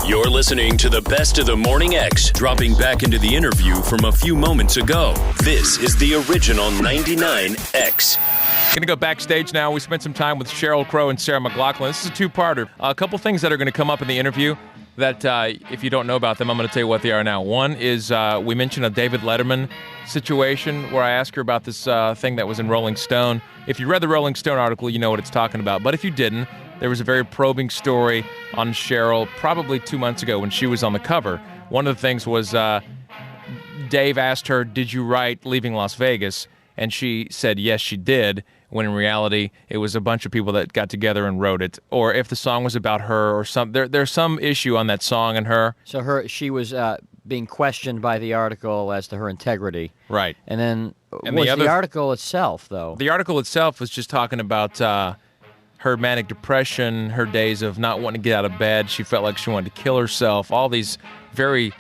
You're listening to the best of the Morning X, dropping back into the interview from a few moments ago. This is the original 99X. Going to go backstage now. We spent some time with Sheryl Crow and Sarah McLachlan. This is a two-parter. A couple things that are going to come up in the interview that if you don't know about them, I'm going to tell you what they are now. One is we mentioned a David Letterman situation where I asked her about this thing that was in Rolling Stone. If you read the Rolling Stone article, you know what it's talking about. But if you didn't, there was a very probing story on Sheryl probably 2 months ago when she was on the cover. One of the things was Dave asked her, "Did you write Leaving Las Vegas?" And she said, yes, she did, when in reality, it was a bunch of people that got together and wrote it. Or if the song was about her or there's some issue on that song and her. So she was being questioned by the article as to her integrity. Right. And then the article itself, though? The article itself was just talking about her manic depression, her days of not wanting to get out of bed. She felt like she wanted to kill herself. All these very,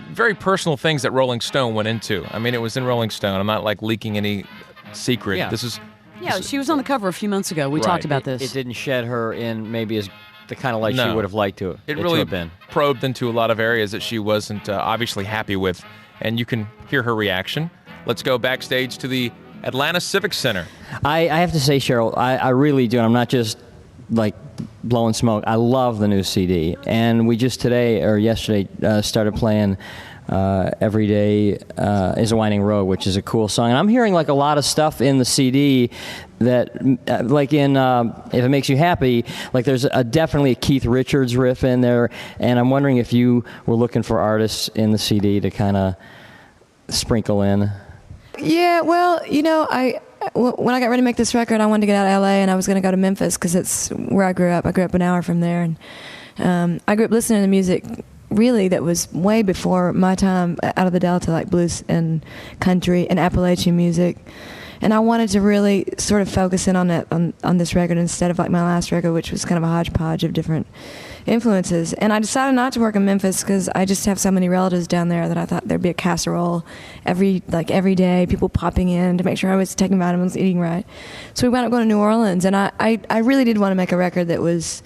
very personal things that Rolling Stone went into. I mean, it was in Rolling Stone. I'm not like leaking any secret. Yeah. She was on the cover a few months ago. We talked about this. It didn't shed her in maybe as the kind of light she would have liked to. It really have been probed into a lot of areas that she wasn't obviously happy with, and you can hear her reaction. Let's go backstage to the Atlanta Civic Center. I have to say, Sheryl, I really do, and I'm not just like blowing smoke. I love the new CD, and we just yesterday started playing Every Day is a Winding Road, which is a cool song. And I'm hearing like a lot of stuff in the CD that, like in If It Makes You Happy, like there's definitely a Keith Richards riff in there, and I'm wondering if you were looking for artists in the CD to kind of sprinkle in. Yeah, well, when I got ready to make this record, I wanted to get out of LA, and I was going to go to Memphis because it's where I grew up. I grew up an hour from there, and I grew up listening to music really that was way before my time out of the Delta, like blues and country and Appalachian music. And I wanted to really sort of focus in on that on this record instead of like my last record, which was kind of a hodgepodge of different influences. And I decided not to work in Memphis because I just have so many relatives down there that I thought there'd be a casserole every day, people popping in to make sure I was taking vitamins, eating right. So we wound up going to New Orleans, and I really did want to make a record that was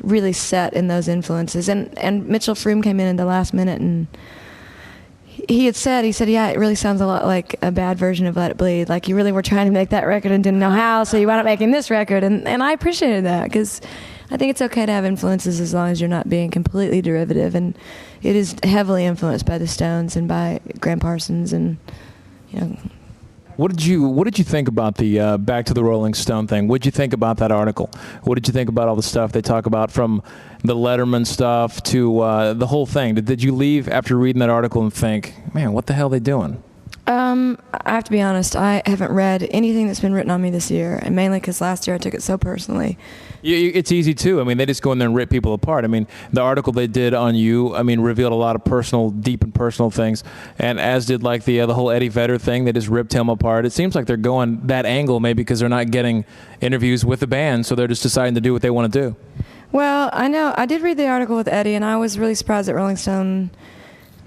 really set in those influences. And Mitchell Fram came in the last minute, and he said, yeah, it really sounds a lot like a bad version of Let It Bleed. Like you really were trying to make that record and didn't know how, so you wound up making this record. And I appreciated that because I think it's okay to have influences as long as you're not being completely derivative. And it is heavily influenced by the Stones and by Graham Parsons and, What did you think about the back to the Rolling Stone thing? What did you think about that article? What did you think about all the stuff they talk about, from the Letterman stuff to the whole thing? Did you leave after reading that article and think, man, what the hell are they doing? I have to be honest, I haven't read anything that's been written on me this year, and mainly because last year I took it so personally. It's easy too. I mean, they just go in there and rip people apart. I mean, the article they did on you, revealed a lot of deep and personal things, and as did like the whole Eddie Vedder thing. They just ripped him apart. It seems like they're going that angle maybe because they're not getting interviews with the band, so they're just deciding to do what they want to do. Well, I know. I did read the article with Eddie, and I was really surprised that Rolling Stone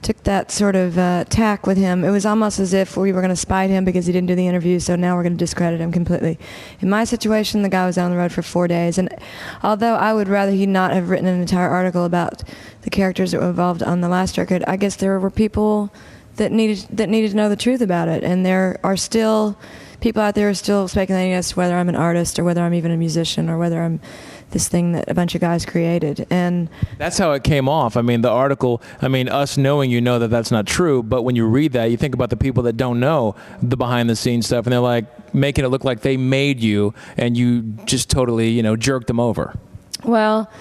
took that sort of tack with him. It was almost as if we were going to spite him because he didn't do the interview, so now we're going to discredit him completely. In my situation, the guy was on the road for 4 days, and although I would rather he not have written an entire article about the characters that were involved on the last record, I guess there were people that needed to know the truth about it, and there are still people out there who are still speculating as to whether I'm an artist or whether I'm even a musician or whether I'm this thing that a bunch of guys created. And that's how it came off. I mean, the article, us knowing that that's not true, but when you read that, you think about the people that don't know the behind-the-scenes stuff, and they're like making it look like they made you, and you just totally, jerked them over. Well,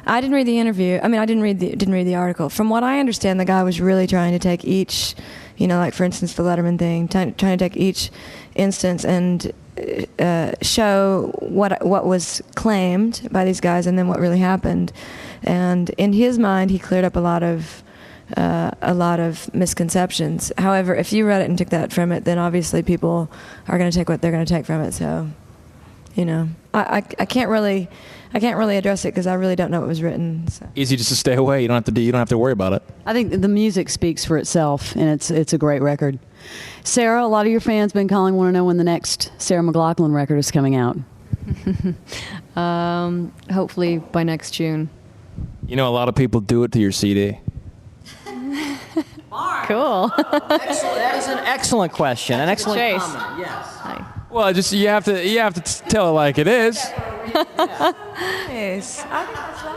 I didn't read the interview. I didn't read the article. From what I understand, the guy was really trying to take each, like for instance the Letterman thing, trying to take each instance and show what was claimed by these guys and then what really happened. And in his mind, he cleared up a lot of misconceptions. However, if you read it and took that from it, then obviously people are going to take what they're going to take from it. So, I can't really address it because I really don't know what was written. So. Easy just to stay away. You don't have to worry about it. I think the music speaks for itself, and it's a great record. Sarah, a lot of your fans want to know when the next Sarah McLachlan record is coming out. Hopefully by next June. You know, a lot of people do it to your CD. Cool. That is an excellent question. An excellent Chase. comment. Yes. Hi. Well, just you have to tell it like it is. Yes.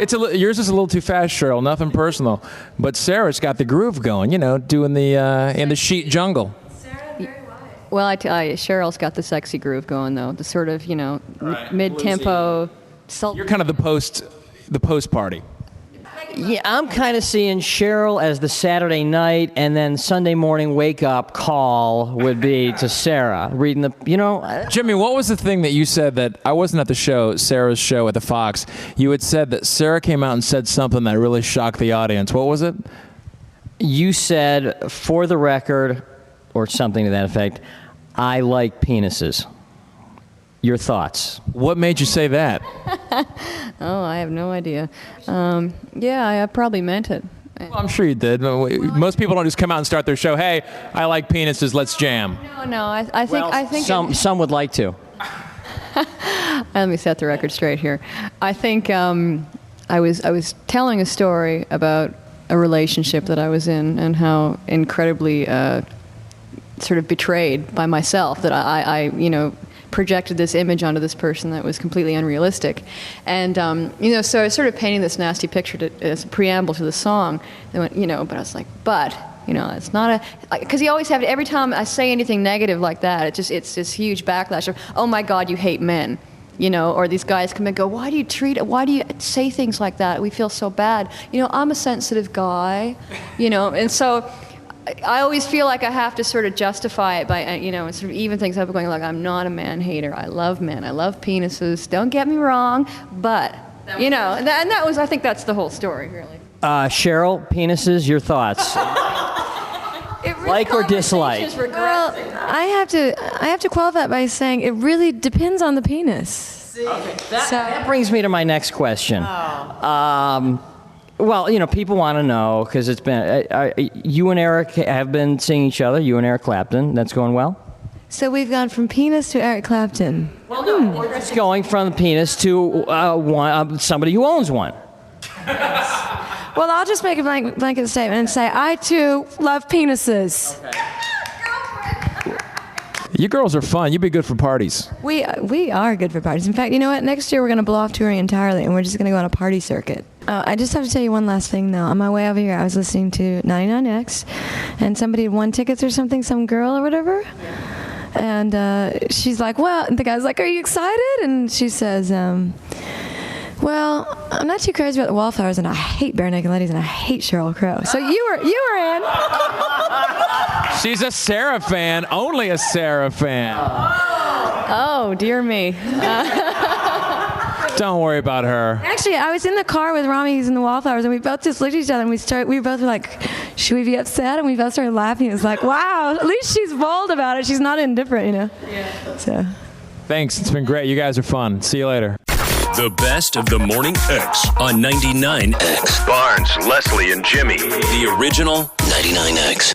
Yours is a little too fast, Sheryl. Nothing personal, but Sarah's got the groove going. You know, doing the in the sheet jungle. Well, I tell you, Cheryl's got the sexy groove going, though. The sort of, mid-tempo. You're kind of the post party. Yeah, I'm kind of seeing Sheryl as the Saturday night, and then Sunday morning wake-up call would be to Sarah, reading the, Jimmy, what was the thing that you said that I wasn't at the show, Sarah's show at the Fox? You had said that Sarah came out and said something that really shocked the audience. What was it? You said, for the record, or something to that effect, I like penises. Your thoughts? What made you say that? Oh, I have no idea. Yeah, I probably meant it. Well, I'm sure you did. Most people don't just come out and start their show, hey, I like penises, let's jam. No, I think Some would like to. Let me set the record straight here. I think I was telling a story about a relationship that I was in and how incredibly sort of betrayed by myself that I projected this image onto this person that was completely unrealistic. And, so I was sort of painting this nasty picture as a preamble to the song. They went, but I was like, it's not because you always have, every time I say anything negative like that, it's this huge backlash of, oh my God, you hate men. Or these guys come and go, why do you say things like that? We feel so bad. I'm a sensitive guy, and so I always feel like I have to sort of justify it by, and sort of even things up going like, I'm not a man hater. I love men. I love penises. Don't get me wrong. But, and that was, I think that's the whole story, really. Sheryl, penises, your thoughts? Like or dislike? Well, I have to qualify it by saying it really depends on the penis. Okay. That brings me to my next question. Well, people want to know, because it's been, you and Eric have been seeing each other, you and Eric Clapton. That's going well? So we've gone from penis to Eric Clapton. Well, no, we're just going from the penis to somebody who owns one. Well, I'll just make a blanket statement and say, I too love penises. Okay. You girls are fun. You'd be good for parties. We are good for parties. In fact, you know what? Next year we're going to blow off touring entirely, and we're just going to go on a party circuit. I just have to tell you one last thing, though. On my way over here, I was listening to 99X, and somebody had won tickets or something, some girl or whatever. And she's like, well, the guy's like, are you excited? And she says, well, I'm not too crazy about the Wallflowers, and I hate Bare Naked Ladies, and I hate Sheryl Crow. So you were in. She's a Sarah fan, only a Sarah fan. Oh, dear me. Don't worry about her. Actually, I was in the car with Rami, who's in the Wallflowers, and we both just looked at each other, and we both were like, should we be upset? And we both started laughing. It was like, wow, at least she's bold about it. She's not indifferent, Yeah. So. Thanks. It's been great. You guys are fun. See you later. The best of the Morning X on 99X. Barnes, Leslie, and Jimmy. The original 99X.